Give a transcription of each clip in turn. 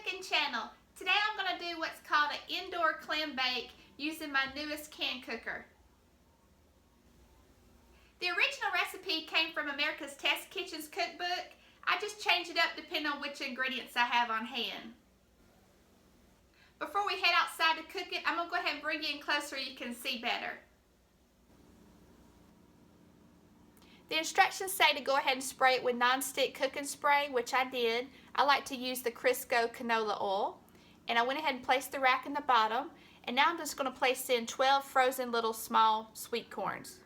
cooking channel. Today I'm going to do what's called an indoor clam bake using my newest CanCooker. The original recipe came from America's Test Kitchen's cookbook. I just changed it up depending on which ingredients I have on hand. Before we head outside to cook it, I'm going to go ahead and bring you in closer so you can see better. The instructions say to go ahead and spray it with non-stick cooking spray, which I did. I like to use the Crisco canola oil. And I went ahead and placed the rack in the bottom. And now I'm just going to place in 12 frozen little small sweet corns.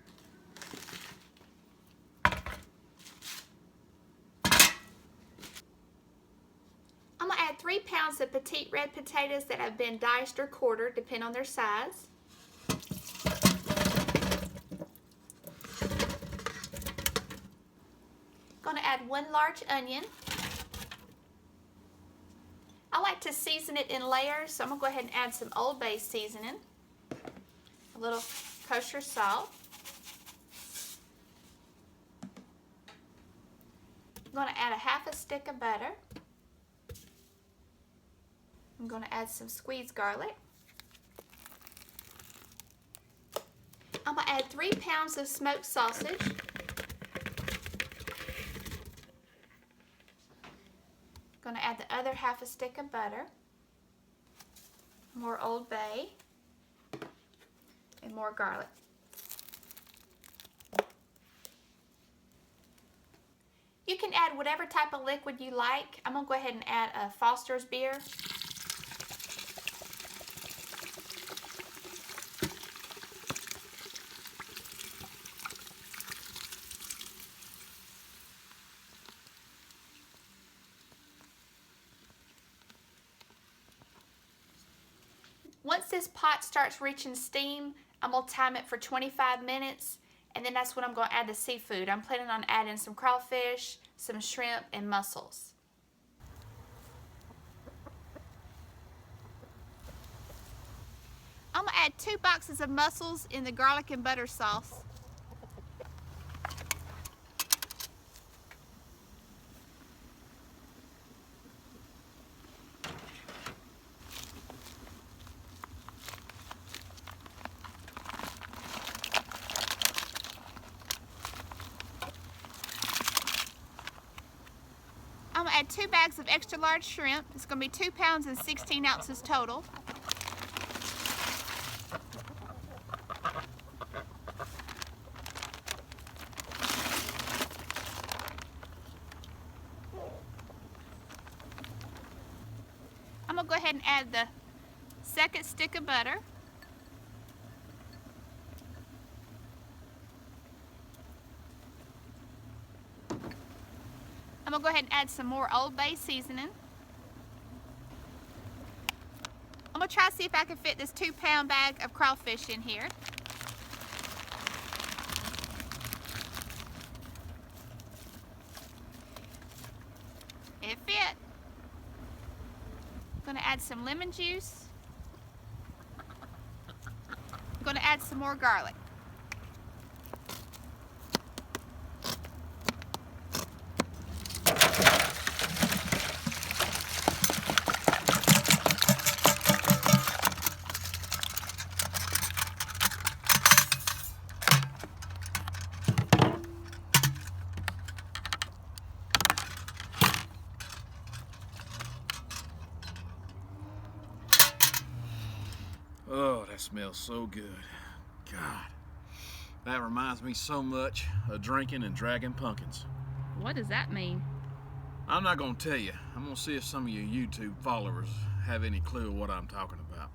I'm going to add 3 pounds of petite red potatoes that have been diced or quartered, depending on their size. Going to add 1 large onion. I like to season it in layers, so I'm going to go ahead and add some Old Bay seasoning, a little kosher salt. I'm going to add a half a stick of butter. I'm going to add some squeezed garlic. I'm going to add 3 pounds of smoked sausage. Going to add the other half a stick of butter, more Old Bay, and more garlic. You can add whatever type of liquid you like. I'm going to go ahead and add a Foster's beer. Once this pot starts reaching steam, I'm going to time it for 25 minutes, and then that's when I'm going to add the seafood. I'm planning on adding some crawfish, some shrimp, and mussels. I'm going to add 2 boxes of mussels in the garlic and butter sauce. I'm going to add 2 bags of extra large shrimp. It's going to be 2 pounds and 16 ounces total. I'm going to go ahead and add the second stick of butter. I'm going to go ahead and add some more Old Bay seasoning. I'm going to try to see if I can fit this 2-pound bag of crawfish in here. It fit. I'm going to add some lemon juice. I'm going to add some more garlic. Oh, that smells so good. God, that reminds me so much of drinking and dragging pumpkins. What does that mean? I'm not gonna tell you. I'm gonna see if some of your YouTube followers have any clue what I'm talking about.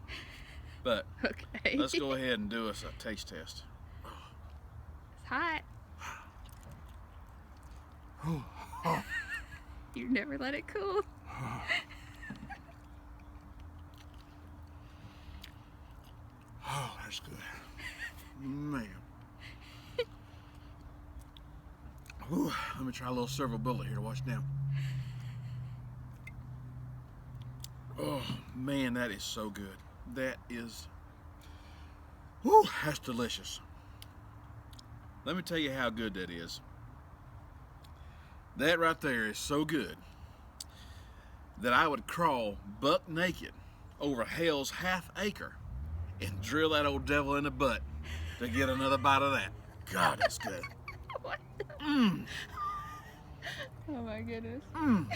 But okay, let's go ahead and do us a taste test. It's hot. You never let it cool. Oh, that's good. Man. Ooh, let me try a little silver bullet here to wash down. Oh, man, that is so good. That is... Whew, that's delicious. Let me tell you how good that is. That right there is so good. that I would crawl buck naked over hell's half acre and drill that old devil in the butt to get another bite of that. God, that's good. What? Mmm. Oh my goodness. Mmm.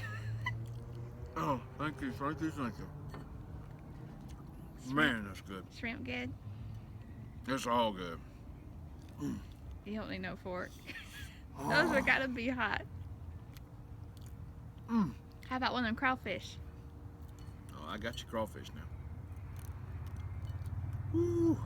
Oh, thank you, thank you, thank you. Man, that's good. Shrimp good? It's all good. Mm. You don't need no fork. Those are gotta be hot. Mm. How about one of them crawfish? Oh, I got your crawfish now. Woo.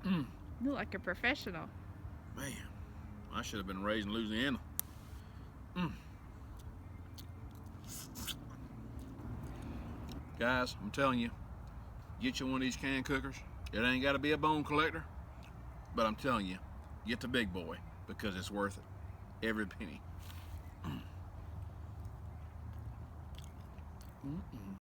Mm. You look like a professional. Man, I should have been raised in Louisiana. Mm. Guys, I'm telling you, get you one of these CanCookers. It ain't got to be a bone collector, but I'm telling you, get the big boy because it's worth it. Every penny. Mm. Mm-mm.